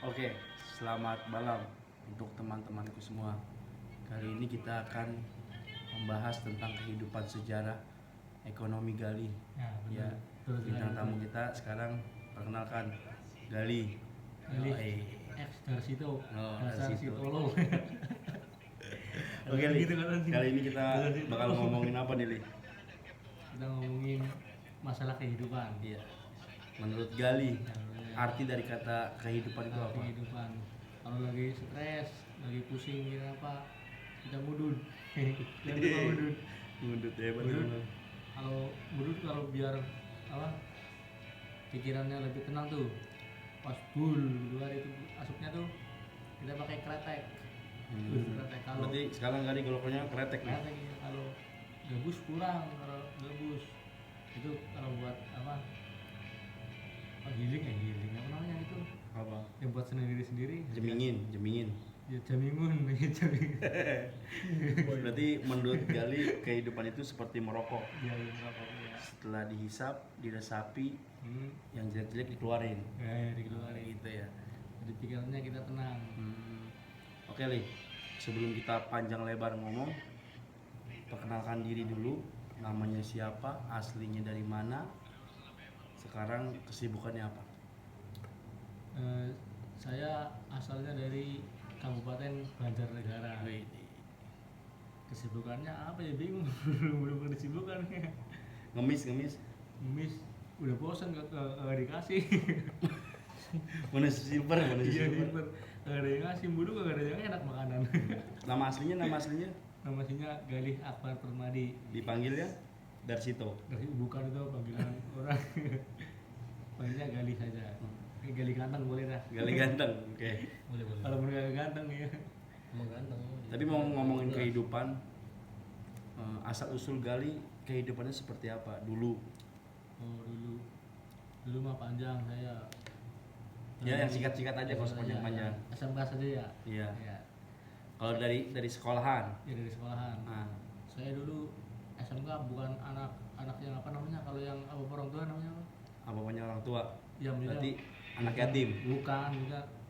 Oke, selamat malam untuk teman-temanku semua. Kali ini kita akan membahas tentang kehidupan sejarah ekonomi Gali. Ya, betul Bintang sekali. tamu kita sekarang perkenalkan Gali. Gali Oh, X dari situ, Oh, dasar dari si situ. tolol. Oke, Li. Gitu kan, anjing. Kali ini kita Dasar si bakal tolol. ngomongin apa nih, Li? Kita ngomongin masalah kehidupan. Iya. Menurut Gali, Ya, arti dari kata kehidupan itu apa? kehidupan. Kalau lagi stres, lagi pusing gitu apa, kita mudun. Kita coba mudun. Mundut ya, Mudun. betul. Kalau biar apa? Pikirannya lebih tenang tuh. Pas bul keluar itu asupnya tuh kita pakai kretek. Kretek kalau Berarti sekarang Gali goloknya kretek nih. kretek ya, kalau gabus kurang, kalau gabus itu kalau buat apa? Healing apa namanya itu? Apa? Yang buat sendiri Jemingin. Ya jamingun, ya jamingun. Berarti menurut Gali kehidupan itu seperti merokok. Ya berapa ya? Setelah dihisap, diresapi, Hmm. yang jelek-jelek dikeluarin. Ya dikeluarin. Gitu ya. Jadi pikirannya kita tenang. Oke, Li. Sebelum kita panjang lebar ngomong, perkenalkan diri dulu. Namanya siapa, aslinya dari mana, sekarang kesibukannya apa? Saya asalnya dari Kabupaten Banjarnegara. Wih, Kesibukannya apa ya, bingung. Belum ada kesibukannya. ngemis. Miss udah bosan gak dikasih. Mana silver, mana Iya silver. silver. Gak ada yang ngasih, bulu gak ada yang enak makanan. Nama aslinya Nama aslinya Galih Akbar Permadi. dipanggilnya Darsito. Dari bukan itu panggilan orang. Panggilnya Galih saja. Galih ganteng boleh dah. Gali ganteng. Oke. Boleh. Kalau mereka ganteng ya. Emang ganteng. Tapi mau ngomongin kehidupan, asal usul Gali kehidupannya seperti apa dulu? Oh dulu mah panjang saya. Ya yang singkat-singkat aja, kalau sepanjang-panjang. SMK saja ya. Iya. Ya. Kalau dari sekolahan, Ya dari sekolahan. nah, Saya dulu SMK bukan anak yang apa namanya, kalau yang apa orang tua namanya apa? apa punya orang tua? Ya Berarti anak yatim, Bukan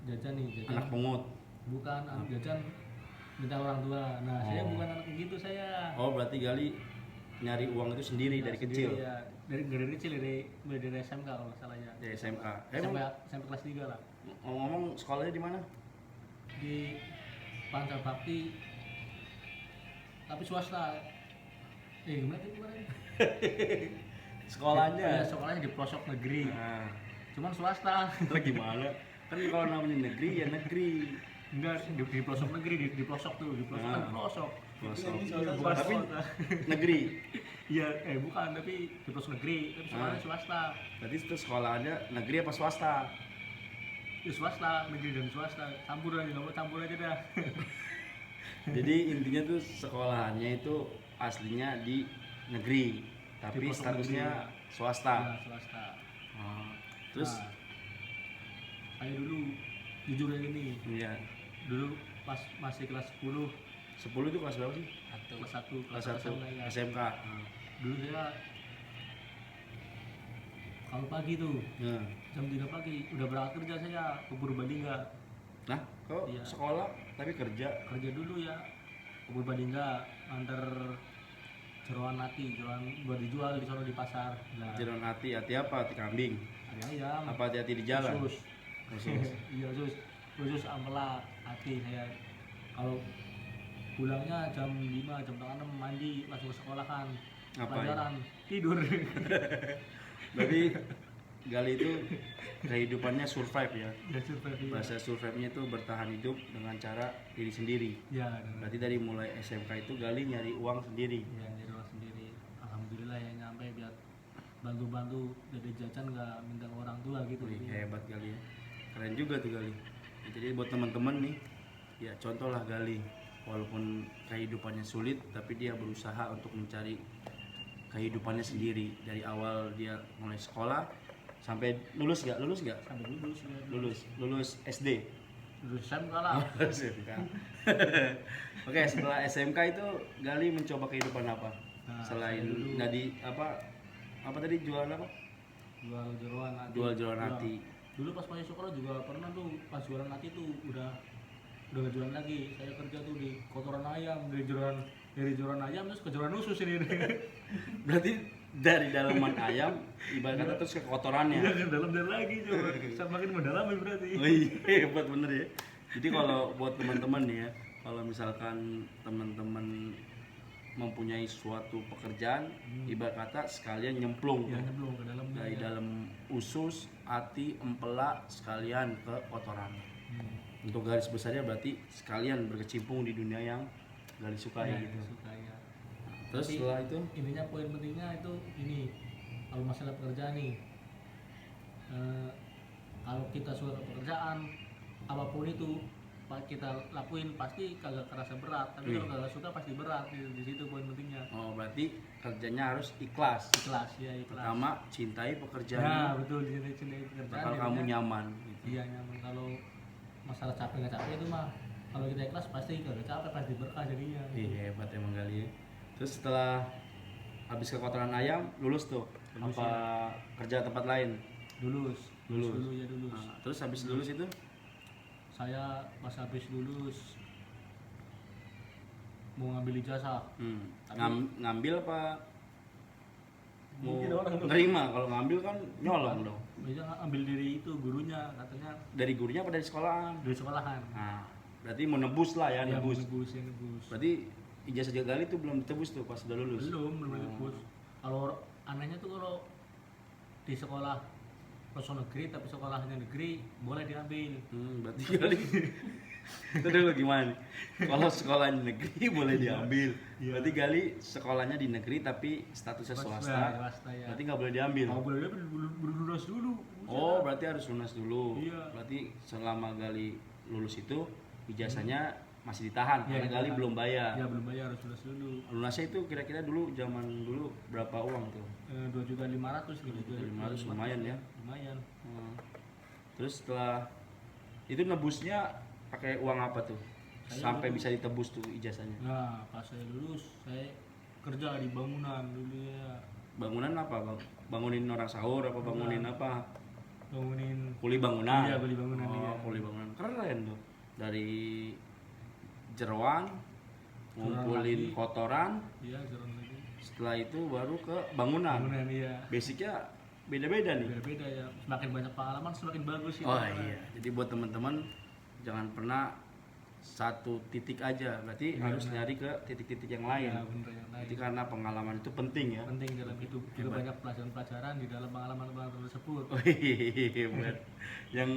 jajan nih, jajan. anak pungut. Bukan anak jajan minta orang tua. Nah, saya bukan anak kayak gitu saya. Oh, berarti Gali nyari uang itu sendiri dari kecil, Ya, dari kecil mulai dari SMK kalau nggak salah ya. dari SMA. Sampai kelas 3 lah. Ngomong sekolahnya di mana? Di Pancar Bakti tapi swasta. Gimana itu kemarin? Sekolahnya. Ya, sekolahnya di pelosok negeri. Nah, Cuman swasta. terus gimana? Kan kalau namanya negeri ya negeri. Enggak, di pelosok negeri, di pelosok tuh, di pelosok kan pelosok. Pelosok. Iya, bukan Tapi swasta. negeri. Iya, bukan, tapi di pelosok negeri, tapi sekolahnya swasta. Berarti itu sekolahnya negeri apa swasta? Ya swasta, negeri dan swasta, campur aja, nggak mau campur aja dah. Jadi intinya tuh sekolahannya itu aslinya di negeri, tapi Di pelosok statusnya negeri. swasta. Ya, swasta. Oh, terus Nah, saya dulu jujur aja nih, ya dulu pas masih kelas 10, 10 itu kelas berapa sih? kelas 1, Kelas 1 SMK ya. SMK. Dulu saya kalau pagi tuh Nah, jam 3 pagi udah berangkat kerja saya ke Purbalingga. nah kok Iya. sekolah tapi kerja? Kerja dulu ya ke Purbalingga, antar jeroan nati, jeroan buat dijual di sana di pasar. Nah, Jalan hati apa? Hati kambing? ada ayam, Apa hati-hati di jalan? usus. Khusus. Iya usus ampela hati saya. Kalau pulangnya jam 5, jam setengah 6 mandi langsung ke sekolah kan. Ngapain? Pelajaran, tidur. Berarti Gali itu kehidupannya survive ya. Ya survive. Bahasa survive-nya itu bertahan hidup dengan cara diri sendiri. Ya, Berarti dari mulai SMK itu Gali nyari uang sendiri. ya jadi orang sendiri. Alhamdulillah ya nyampe biar bantu-bantu dari jajan nggak minta ke orang tua gitu. Wih, Jadi, hebat Gali ya. Keren juga tuh Gali. Ya, jadi buat teman-teman nih, ya contohlah Gali. Walaupun kehidupannya sulit, tapi dia berusaha untuk mencari kehidupannya sendiri. Dari awal dia mulai sekolah sampai lulus nggak? sampai lulus ya. Lulus SD. Lulus SMK lah. SMK. Oke, setelah SMK itu Gali mencoba kehidupan apa? Nah, Selain saya dulu- tadi apa tadi jualan apa? Jual jeroan hati. Jual jeroan hati. dulu pas masih sekolah juga pernah tuh pas jualan nanti tuh udah gak jualan lagi. Saya kerja tuh di kotoran ayam, dari jualan ayam terus ke jualan usus ini. Berarti dari dalaman ayam ibarat kata terus ke kotorannya. Iya, ke dalam dan lagi coba. Semakin mendalami berarti. Oh iya, hebat bener ya. Jadi kalau buat teman-teman nih ya, kalau misalkan teman-teman mempunyai suatu pekerjaan, ibarat kata sekalian nyemplung Ya, tuh. nyemplung ke dalam Dari ya. dalam usus, hati, empela sekalian ke kotorannya. Untuk garis besarnya berarti sekalian berkecimpung di dunia yang gak disukai Ya, gitu. suka ya. Terus Tapi setelah itu intinya poin pentingnya itu ini, kalau masalah pekerjaan nih, kalau kita suka ke pekerjaan apapun itu kita lakuin pasti kagak kerasa berat, tapi kalau kagak suka pasti berat. Di situ poin pentingnya. oh berarti kerjanya harus ikhlas. Ikhlas ya, ikhlas. Pertama cintai Ya pekerjaan, betul, di sini pekerjaan bakal kamu jadinya nyaman gitu. iya nyaman. Kalau masalah capek nggak capek itu mah, kalau kita ikhlas pasti kagak capek, pasti berkah jadinya. Iya, hebat emang kali ya. Terus setelah habis ke kotoran ayam lulus tuh, Lulus, apa kerja tempat lain? Lulus Lulus. dulu ya lulus. Nah, terus habis lulus itu Saya pas habis lulus mau ngambil ijazah. ngambil apa mau Mungkin orang tuh nerima? Kalau ngambil kan nyolong dong. bisa ambil dari itu gurunya, katanya Dari gurunya apa dari sekolahan? dari sekolahan. Nah, berarti mau nebus lah ya, Ya, nebus. nebus. Berarti ijazah Gali itu belum ditebus tuh pas udah lulus. Belum nebus. Kalau anehnya tuh kalau di sekolah kosong negeri tapi sekolahnya negeri boleh diambil. Berarti Gali itu dulu gimana nih? Kalau sekolah di negeri boleh diambil. Iya. Berarti Gali sekolahnya di negeri tapi statusnya swasta. Swasta ya. Berarti nggak boleh diambil. Kalau boleh diambil berlunas dulu. Oh, berarti harus lunas dulu. Iya. Berarti selama Gali lulus itu ijazahnya masih ditahan Iya, karena Gali ditahan. belum bayar. Ya belum bayar, harus lunas dulu. Lunasnya itu kira-kira dulu zaman dulu berapa uang tuh? 2.500.000 2.500 lumayan ya. Lumayan. Terus setelah itu nebusnya pakai uang apa tuh? Sampai bisa ditebus tuh ijazahnya. Nah, pas saya lulus, saya kerja di bangunan dulu ya. Bangunan apa, Bang? Bangunin orang sahur apa bangunin apa? Bangunin. Kuli bangunan. Iya, kuli bangunan, Oh, iya. kuli bangunan. Keren tuh. Dari jeroan ngumpulin lagi. kotoran, Iya, jalan lagi. setelah itu baru ke bangunan. Bangunan iya. Basicnya beda-beda nih. Beda-beda ya. Semakin banyak pengalaman semakin bagus sih. Oh iya, jadi buat teman-teman jangan pernah satu titik aja, berarti Iya, harus nyari ke titik-titik yang lain. Ya, bener yang lain. Jadi karena pengalaman itu penting ya. Penting dalam hidup. Juga banyak pelajaran-pelajaran di dalam pengalaman-pengalaman tersebut. Oh iya, buat yang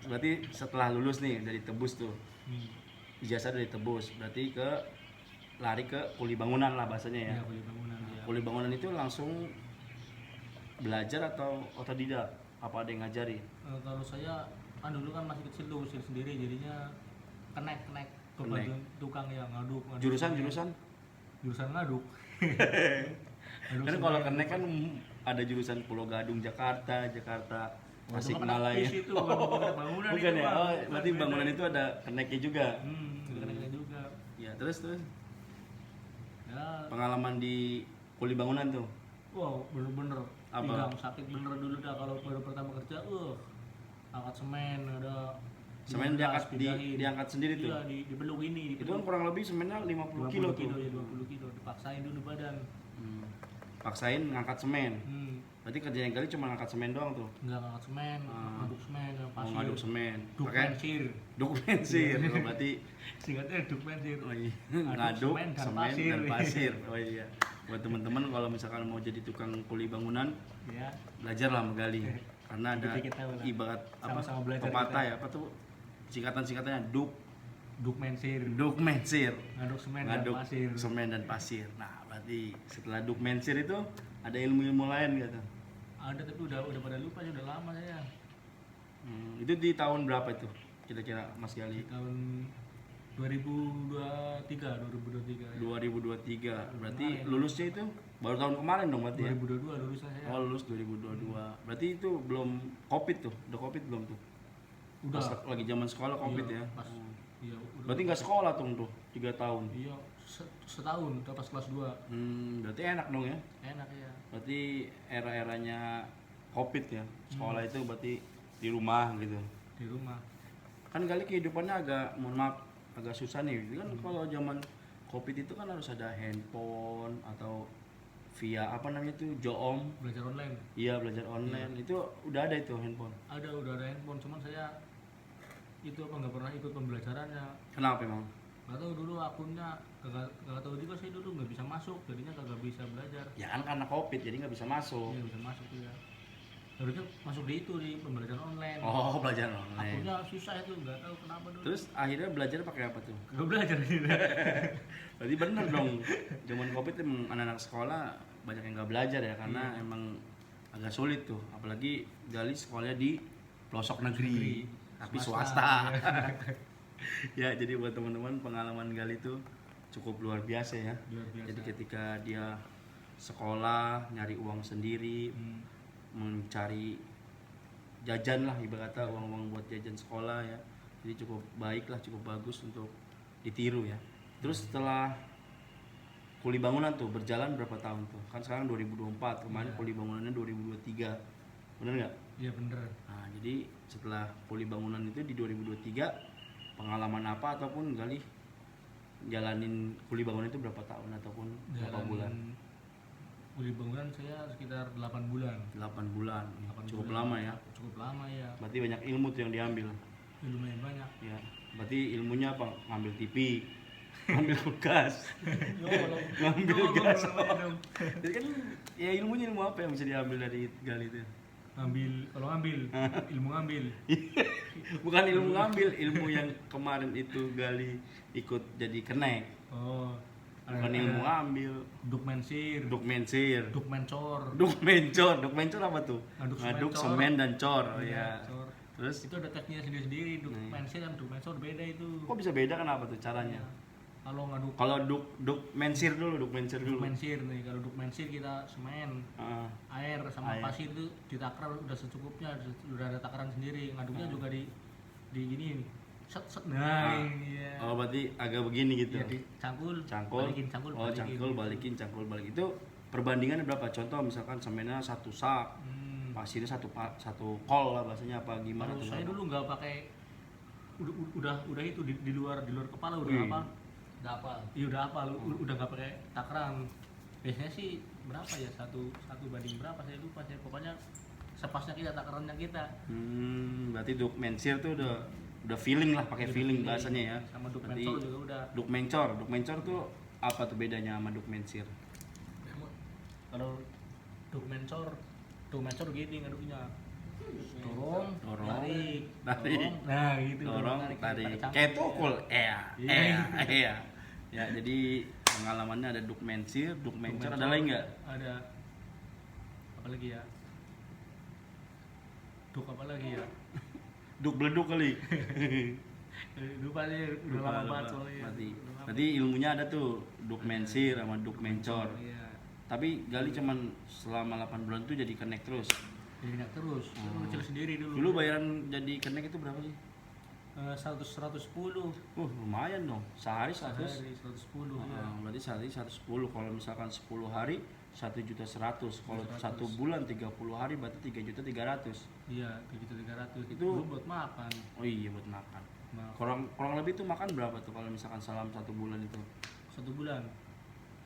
berarti setelah lulus nih dari tebus tuh, ijazah dari tebus, berarti ke lari ke kuli bangunan lah bahasanya ya. Iya, kuli bangunan ya. Kuli bangunan itu langsung belajar atau otodidak? Apa ada yang ngajari? Kalau saya kan dulu kan masih kecil tuh, usia sendiri, jadinya kenek Kenek. kebantu tukang yang ngaduk. Jurusan ngaduk. kan kalau kenek kan ada jurusan Pulau Gadung Jakarta, Oh, itu mah Tasikmalaya. kenekis itu, bukan bangunan Bukan itu, ya? Bang. Oh, berarti Beda. bangunan itu ada keneknya juga. Keneknya juga. Ya, terus Ya, pengalaman di kuli bangunan tuh. wow, bener-bener Apa? pinggang sakit bener dulu dah kalau baru pertama kerja. Angkat semen ada. Semen pindahin. diangkat sendiri tuh. Iya, dibeluk ini. Itu kan kurang lebih semennya 50 kilo tuh. Ya 20 kilo, dipaksain dulu badan. Paksain ngangkat semen. Berarti kerjanya Gali cuma ngangkat semen doang tuh. Enggak ngangkat semen, ngaduk semen, Mau pasir. ngaduk semen. Duk Pakai pensir. duk pensir. Oh, berarti Singkatnya duk pensir. oh iya. Ngaduk Ngaduk semen dan semen pasir. dan pasir. Oh iya. Buat teman-teman kalau misalkan mau jadi tukang kuli bangunan, Ya. belajarlah sama Gali. Karena ada Dikit tahu lah. ibarat apa Sama-sama belajar pepatah kita. ya, apa tuh singkatan-singkatannya duk Duk mensir. duk mensir. Ngaduk semen Ngaduk dan pasir. semen dan pasir. Nah, berarti setelah duk mensir itu ada ilmu-ilmu lain gitu. Ada tapi udah pada lupa sih, udah lama saya. Itu di tahun berapa itu kira-kira Mas Gali? Tahun 2023 ya. 2023. Berarti Kemarin. lulusnya itu baru tahun kemarin dong berarti ya? 2022 lulus saya. Oh, lulus 2022. Berarti itu belum Covid tuh. Udah Covid belum tuh? Udah. Pas lagi zaman sekolah Covid Iya, ya. Pas. Iya, udah. Berarti nggak sekolah tuh 3 tahun. Iya, setahun udah pas kelas 2. Berarti enak dong ya. Enak ya. Berarti era-eranya Covid ya. Sekolah itu berarti di rumah gitu. di rumah. Kan Gali kehidupannya agak, mohon maaf, agak susah nih. Kan kalau zaman Covid itu kan harus ada handphone atau via apa namanya itu Joom. Belajar online. Iya, belajar online. Itu udah ada itu handphone. Udah ada handphone, cuman saya itu apa nggak pernah ikut pembelajarannya. Kenapa emang? Nggak tahu dulu akunnya, nggak tahu juga saya dulu nggak bisa masuk, jadinya kagak bisa belajar. Ya kan karena Covid jadi nggak bisa masuk. Iya bisa masuk ya. Harusnya masuk di itu di pembelajaran online. Oh, belajar online. Akunnya susah itu, nggak tahu kenapa dulu. Terus akhirnya belajar pakai apa tuh? Nggak belajar gitu. Berarti bener dong. Zaman Covid emang anak-anak sekolah banyak yang nggak belajar ya karena emang agak sulit tuh. Apalagi Gali sekolahnya di pelosok negeri, tapi swasta. Ya, jadi buat teman-teman pengalaman Gali tuh cukup luar biasa ya. Luar biasa. Jadi ketika dia sekolah nyari uang sendiri, mencari jajan lah ibarat kata, uang-uang buat jajan sekolah ya. Jadi cukup baik lah, cukup bagus untuk ditiru ya. Terus setelah kuli bangunan tuh berjalan berapa tahun tuh? Kan sekarang 2024, kemarin kuli bangunannya 2023. Bener nggak? Iya bener. Nah, jadi setelah kuli bangunan itu di 2023, pengalaman apa ataupun Gali jalanin kuli bangunan itu berapa tahun ataupun berapa bulan? Kuli bangunan saya sekitar 8 bulan. 8 bulan. 8 Cukup bulan. lama ya. Cukup lama ya. Berarti banyak ilmu tuh yang diambil. Lumayan banyak. Ya. Berarti ilmunya apa? Ngambil TV, ngambil kulkas, ngambil gas. Jadi kan ya ilmunya ilmu apa yang bisa diambil dari Gali itu? Ngambil ilmu ngambil. Bukan ilmu ngambil, ilmu yang kemarin itu Gali ikut jadi kenek. Oh. Bukan ilmu ngambil. Dukmensir. Dukmensir. Dukmencor. Dukmencor apa tuh? Ngaduk semen dan cor. Oh, ya. Cor. Terus Itu ada tekniknya sendiri-sendiri. Dukmensir dan dukmencor beda itu. kok bisa beda, kenapa tuh caranya? Kalau ngaduk Kalau dukmensir dulu. dukmensir nih, kalau dukmensir kita semen, Heeh. air sama Air. pasir itu ditakar udah secukupnya, udah ada takaran sendiri. Ngaduknya juga di gini nih. Set. Nah, iya. Oh, berarti agak begini gitu. Iya, dicangkul, Cangkul. balikin, cangkul, Oh, balikin. cangkul balikin, cangkul balik. Itu perbandingannya berapa? Contoh misalkan semennya satu sak, pasirnya satu kol lah bahasanya, apa gimana Kalau tuh? saya dulu nggak pakai, udah itu di luar kepala udah Wih. apa? Udah apa? Iya udah apa? Udah nggak pakai takaran. Biasanya sih berapa ya, satu banding berapa saya lupa, saya pokoknya sepasnya kita, takarannya kita. Berarti dukmensir tuh udah feeling lah, pakai feeling bahasanya ya. Sama Berarti dukmencor juga udah. Dukmencor tuh apa tuh bedanya sama dukmensir? Kalau dukmencor gini ngaduknya, dorong, Dorong, tarik, tarik. nah gitu. Dorong, pakai tarik. cangkul. Kayak tukul. Iya. Ya, jadi pengalamannya ada dukmensir, dukmencor, ada lagi nggak? Ada. Apa lagi ya? Duk apa lagi ya? Duk beleduk kali. Lupa sih, udah lama banget soalnya. Berarti ilmunya ada tuh dukmensir sama dukmencor. Iya. Tapi Gali cuman selama 8 bulan tuh jadi kenek terus. Jadi enak terus. Kecil sendiri dulu. Dulu bayaran jadi kenek itu berapa sih? 110. Lumayan dong. Sehari 100. Sehari 110 ya. Berarti sehari 110. Kalau misalkan 10 hari 1.100.000. Kalau 100. 1 bulan 30 hari berarti 3.300.000. Iya, 3.300. Itu- Dulu buat makan. Oh iya, buat makan. Nah, Kurang lebih tuh makan berapa tuh kalau misalkan selama 1 bulan itu? 1 bulan.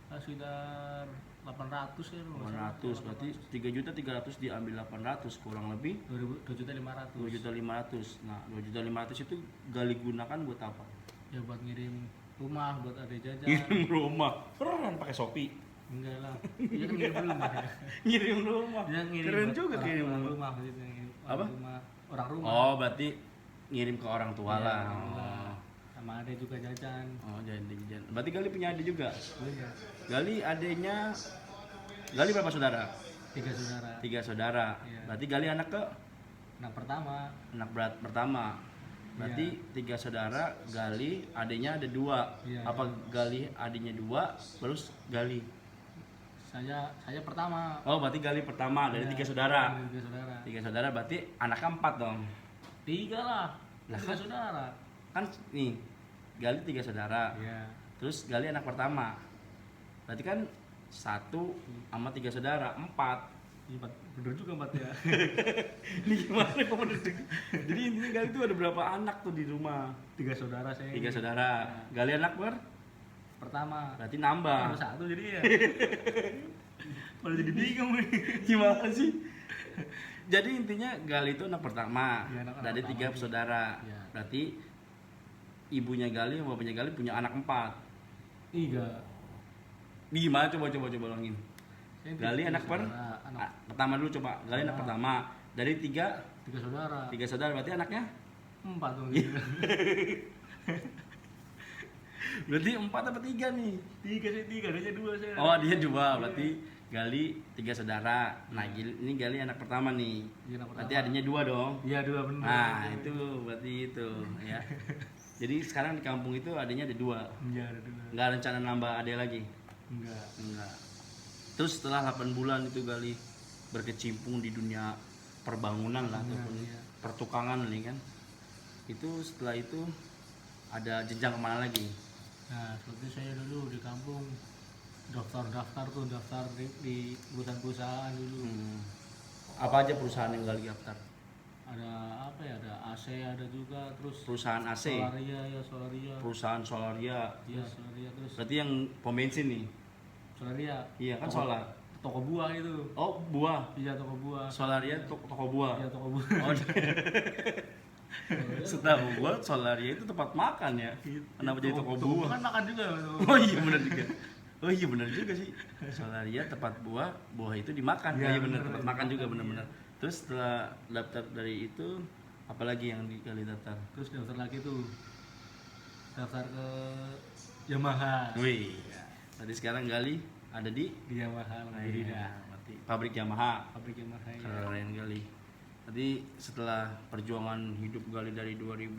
Sekitar 800 ya. 800, berarti 3.300.000 diambil 800, kurang lebih 2.500.000. 2.500.000. Nah, 2.500.000 itu Gali gunakan buat apa? Ya buat ngirim rumah, buat ada jajan. Ngirim rumah. Keren pakai Shopee. Enggak lah. Iya kan ngirim rumah ya. Ngirim rumah. Ya, ngirim Keren buat juga kirim orang rumah. rumah gitu, ngirim Apa? Orang rumah. Oh, berarti ngirim ke orang tua Iya, lah. orang tua. Sama ada juga jajan. Oh, jajan. Berarti Gali punya adik juga. Iya. Gali berapa saudara? 3 saudara. 3 saudara. Iya. Berarti Gali anak Pertama. pertama. Berarti 3 saudara, Gali adiknya ada 2. Iya, Apa Gali adiknya 2, terus Gali? Saya pertama. Oh, berarti Gali pertama dari 3 saudara. Dari 3 saudara. 3 saudara berarti anaknya 4 dong. 3 lah. Lah, 3 saudara. Kan nih, Gali 3 saudara. Iya. Terus Gali anak pertama. Berarti kan 1 sama 3 saudara, 4. 4 Bener juga Mat ya. Ini gimana kok bener juga? Jadi intinya Gali tuh ada berapa anak tuh di rumah? 3 saudara saya. 3 saudara. Gali anak Pertama. berarti nambah. Baru 1 jadi ya. Malah jadi bingung nih. Gimana sih? Jadi intinya Gali itu anak pertama Iya, anak dari pertama 3 juga. bersaudara. Iya. Berarti ibunya Gali sama bapaknya Gali punya anak 4. Iya. Gimana coba ulangin. Saya Gali tiga anak saudara, anak pertama dulu coba. Gali anak Saudara. pertama dari 3 saudara. 3 saudara berarti anaknya 4 dong. berarti 4 apa 3 nih? 3 sih 3, dia 2 saya. Oh dia 2 berarti Gali 3 saudara. Nah ini Gali anak pertama nih. Iya, anak Berarti pertama. adanya 2 dong. Iya 2 benar. Nah itu berarti itu ya. Jadi sekarang di kampung itu adanya ada 2. Iya ada 2. Nggak rencana nambah adik lagi? Enggak. Enggak. Terus setelah 8 bulan itu Gali berkecimpung di dunia perbangunan lah ataupun iya. pertukangan nih kan. Itu setelah itu ada jenjang kemana lagi? Nah, seperti saya dulu di kampung daftar di perusahaan-perusahaan dulu. Apa aja perusahaan yang Gali daftar? Ada apa ya? Ada AC ada juga, terus Perusahaan AC, Solaria. perusahaan Solaria. Iya, Solaria terus Berarti yang pom bensin nih. Solaria. Iya kan Toko- solar. Toko buah itu. Oh buah. Iya, toko buah. Solaria toko buah. Iya, toko buah. Oh, setahu gua Solaria itu tempat makan ya. Kenapa jadi toko buah? Kan makan juga. Oh iya benar juga. Oh iya benar juga sih. Solaria tempat buah itu dimakan. Iya, Oh, iya benar benar, tempat makan juga dimakan, benar-benar. Terus setelah daftar dari itu apalagi yang Gali daftar? Terus daftar lagi tuh. Daftar ke Yamaha. Wih. Berarti sekarang Gali ada di Yamaha alhamdulillah. berarti pabrik Yamaha. Pabrik Yamaha ya. Keren Gali. Tadi setelah perjuangan hidup Gali dari 2000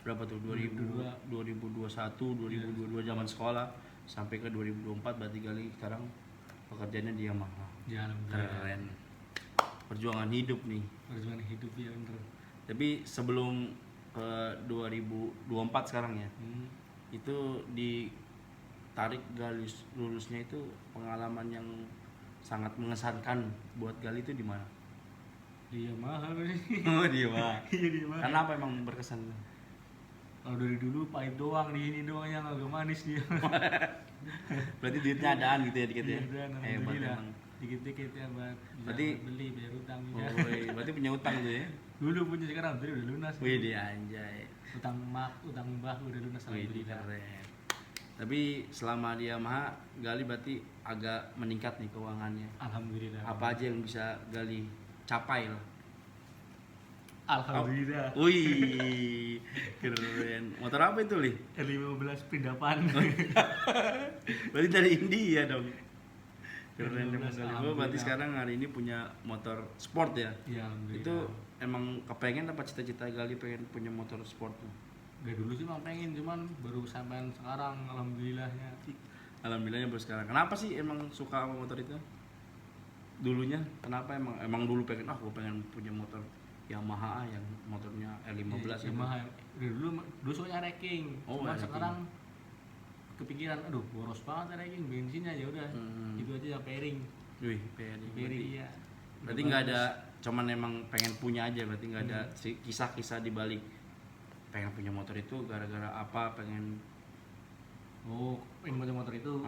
berapa tuh 2021 2022 zaman sekolah sampai ke 2024 berarti Gali sekarang pekerjaannya di Yamaha. Ya alhamdulillah. Keren. Perjuangan hidup nih. Perjuangan hidup ya bener. Tapi sebelum ke 2024 sekarang ya. Itu ditarik Gali lulusnya itu pengalaman yang sangat mengesankan buat Gali itu di mana? Di Yamaha nih. Oh di Yamaha. Iya di Yamaha. Kenapa emang berkesan? Kalau dari dulu pahit doang, di ini doang yang agak manis dia. Berarti duitnya adaan gitu ya dikit ya. Iya, dan Hebat alhamdulillah. emang. Dikit-dikit ya buat bisa Berarti- beli bayar utang Oh, juga. berarti punya utang tuh ya. Dulu punya sekarang tapi udah lunas. Wih dia anjay. Utang mbah udah lunas Wih alhamdulillah. keren. Tapi selama di Yamaha Gali berarti agak meningkat nih keuangannya. Alhamdulillah. Apa aja yang bisa Gali capai lah? Alhamdulillah. Wih, keren. Motor apa itu, Li? R15 pindapan. Berarti dari India dong. Keren deh, 15, Mas Ali. Oh, berarti alhamdulillah. sekarang hari ini punya motor sport ya? Iya alhamdulillah. Itu emang kepengen apa cita-cita Gali pengen punya motor sport tuh? Dari dulu sih emang pengen, cuman baru sampean sekarang alhamdulillahnya. Alhamdulillahnya baru sekarang. Kenapa sih emang suka sama motor itu? Dulunya kenapa emang dulu pengen gue pengen punya motor Yamaha yang motornya R15 itu. Yamaha. Dari dulu sukanya racing. Oh, Cuman racing. sekarang kepikiran, aduh boros banget racing, bensinnya ya udah. Gitu aja ya pairing. Wih, pairing. Pairing iya. Berarti nggak ada, cuman emang pengen punya aja, berarti nggak ada kisah-kisah di balik pengen punya motor itu gara-gara apa, pengen Oh, pengen motor itu.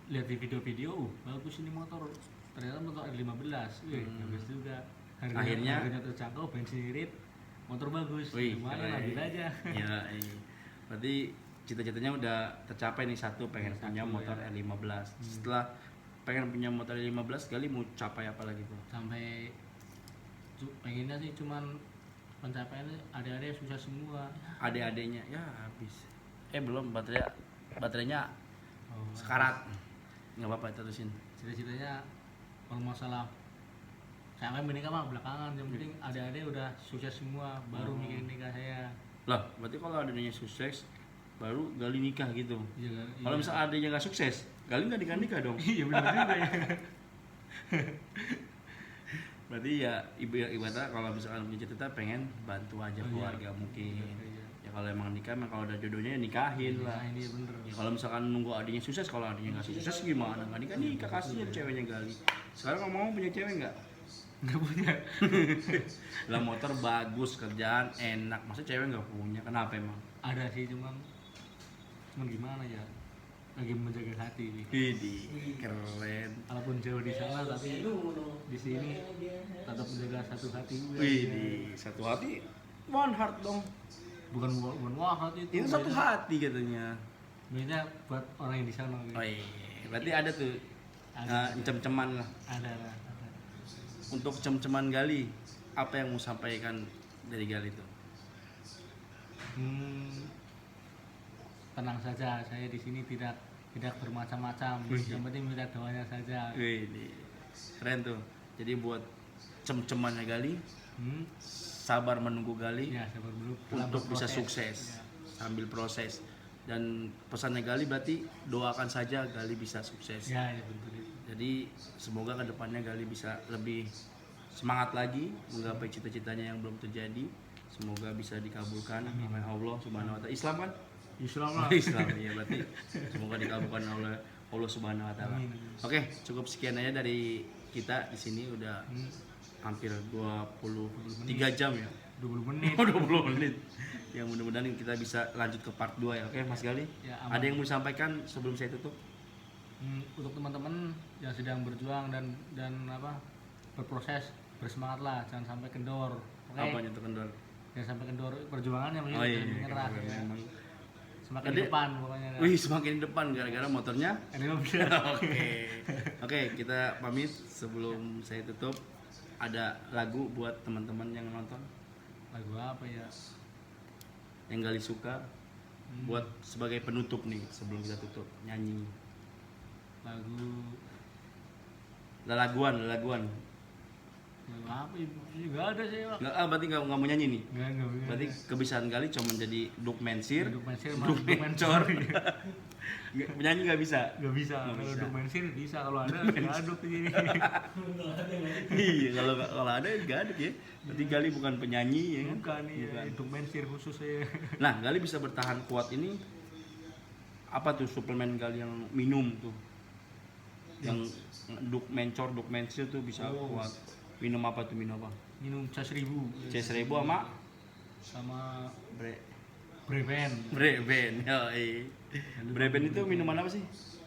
Lihat di video-video, bagus ini motor. Ternyata motor R15. Wih, bagus juga. Akhirnya- harganya terjangkau, bensin irit, motor bagus. Wih, Lumayan keren. ambil aja. Ya, iya. Berarti cita-citanya udah tercapai nih, satu pengen Satu, punya motor ya. R15. Setelah pengen punya motor R15 Gali mau capai apa lagi tuh? Sampai pengennya sih cuman pencapaiannya ada-ada susah semua. Adik-adiknya ya habis. Belum baterainya Oh, sekarat. Nggak apa-apa terusin. cita-citanya kalau masalah sampai menikah mah belakangan, yang penting ada-ada udah sukses semua baru mikirin nikah saya. Lah, berarti kalau adiknya sukses baru Gali nikah gitu. Iya, Kalau misalnya adiknya nggak sukses, Gali nggak nikah dong. iya benar juga ya. Berarti ya ibaratnya kalau misalkan punya cita pengen bantu aja Oh, iya. keluarga mungkin. Iya. Ya kalau emang nikah, emang kalau ada jodohnya ya nikahin lah. Nah, ini bener. Ya kalau misalkan nunggu adiknya sukses, kalau adiknya nggak sukses gimana? Nggak nikah kasihnya ceweknya Gali. Sekarang ngomong punya cewek nggak? Nggak punya. Lah motor bagus, kerjaan enak, masa cewek nggak punya? Kenapa emang? Ada sih, cuman gimana ya? Lagi menjaga hati nih. Widih, keren. Walaupun jauh di sana tapi di sini tetap menjaga satu hati gue. Widih, satu hati, one heart dong. Bukan wah hati Itu satu hati katanya. Biasanya buat orang yang di sana. Oh iya, berarti ada tuh cem-ceman lah. Ada. Untuk cem-ceman Gali, apa yang mau sampaikan dari Gali tuh? Tenang saja, saya di sini tidak bermacam-macam. Yang penting minta doanya saja. Widih, keren tuh. Jadi buat cem-cemannya Gali, sabar menunggu Gali Ya, sabar dulu. untuk bisa Proses. sukses Ya. sambil proses. Dan pesannya Gali berarti doakan saja Gali bisa sukses. Ya, betul itu. Jadi semoga kedepannya Gali bisa lebih semangat lagi menggapai cita-citanya yang belum terjadi. Semoga bisa dikabulkan oleh Allah Subhanahu wa taala. Islam kan? Islam lah. Islam ya, berarti semoga dikabulkan oleh Allah Subhanahu wa taala. Amin. Oke, cukup sekian aja dari kita di sini udah hampir 23 jam ya. 20 menit. 20 menit. Ya mudah-mudahan kita bisa lanjut ke part 2 ya. Oke, Mas Gali. Ya, aman. Ada yang mau disampaikan sebelum saya tutup? Untuk teman-teman yang sedang berjuang dan berproses, bersemangatlah, jangan sampai kendor. Oke? Apanya tuh kendor? Jangan sampai kendor perjuangannya Oh iya, menyerah. keren, Ya. memang. Semakin Tadi- di depan pokoknya. Wih, semakin di depan gara-gara motornya. Ada mobil. Oke, kita pamit sebelum saya tutup. Ada lagu buat teman-teman yang nonton Lagu apa ya? yang Gali suka buat sebagai penutup nih sebelum kita tutup nyanyi. Lagu Lalaguan. lagu apa ya? Enggak ada sih, Pak. Nggak, berarti nggak mau nyanyi nih. Enggak. Berarti kebiasaan Gali cuma jadi duk mensir, Duk mensir, duk mencor. Penyanyi nggak bisa. Enggak bisa. Nggak Kalau bisa. duk mensir bisa, kalau ada enggak aduk di sini. Iya, kalau ada nggak ada ya. Berarti Gali bukan penyanyi ya kan? Bukan nih, Bukan. duk mensir khusus saya. Nah, Gali bisa bertahan kuat ini apa tuh suplemen Gali yang minum tuh? Yang duk mensir tuh bisa kuat. Minum apa tuh? Minum apa? Minum C1000 C1000 sama sama Breben. Breben. Breben itu minuman apa sih?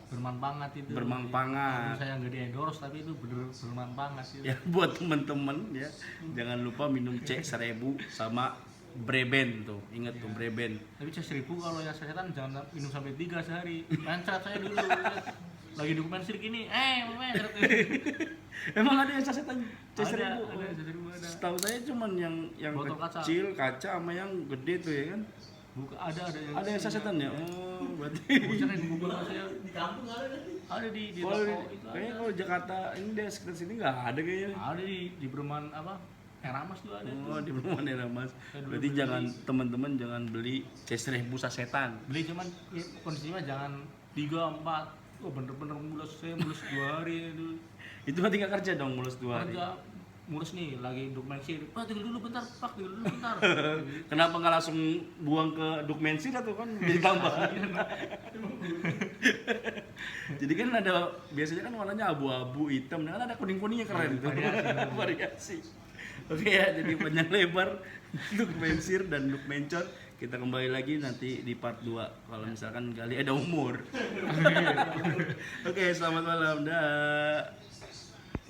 Bermanfaat itu. Bermanfaat. Walaupun saya nggak di endorse tapi itu bener bermanfaat itu. Ya buat temen-temen ya, jangan lupa minum C1000 sama Breben tuh. Ingat tuh Breben. Tapi C1000 kalau yang setan jangan minum sampai 3 sehari. Mencret saya dulu. Lagi dokumentasi gini, mencret. Emang ada yang sasetan C1000? Ada C1000 ada. Setahu saya cuman yang Botol kaca. kecil kaca sama yang gede tuh ya kan. Bukan ada yang Ada yang sasetan ya? Oh, berarti. Bocor yang di Google saya. Di kampung ada kan? Ada di Kalau toko itu kayaknya ada. kalau Jakarta ini deh sekitar sini nggak ada kayaknya. Ada di perumahan apa? Eramas tuh ada. Oh, di perumahan ya Mas. Saya dulu Berarti beli. jangan teman-teman jangan beli C1000 sasetan. Beli cuman ya, kondisinya jangan 3 4. Oh bener-bener mulus 2 hari dulu. Itu berarti nggak kerja dong mulus 2 hari. Kerja mulus nih lagi dokumentasi. Pak tinggal dulu bentar, Pak tinggal dulu bentar. Kenapa nggak langsung buang ke Dukmensi atau kan jadi tambah? Jadi kan ada biasanya kan warnanya abu-abu hitam, kan ada kuning-kuningnya keren tuh. Variasi. Oke ya, jadi panjang lebar Dukmensir dan Dukmencor. Kita kembali lagi nanti di part 2 kalau misalkan Gali ada umur. Oke, selamat malam. Dah.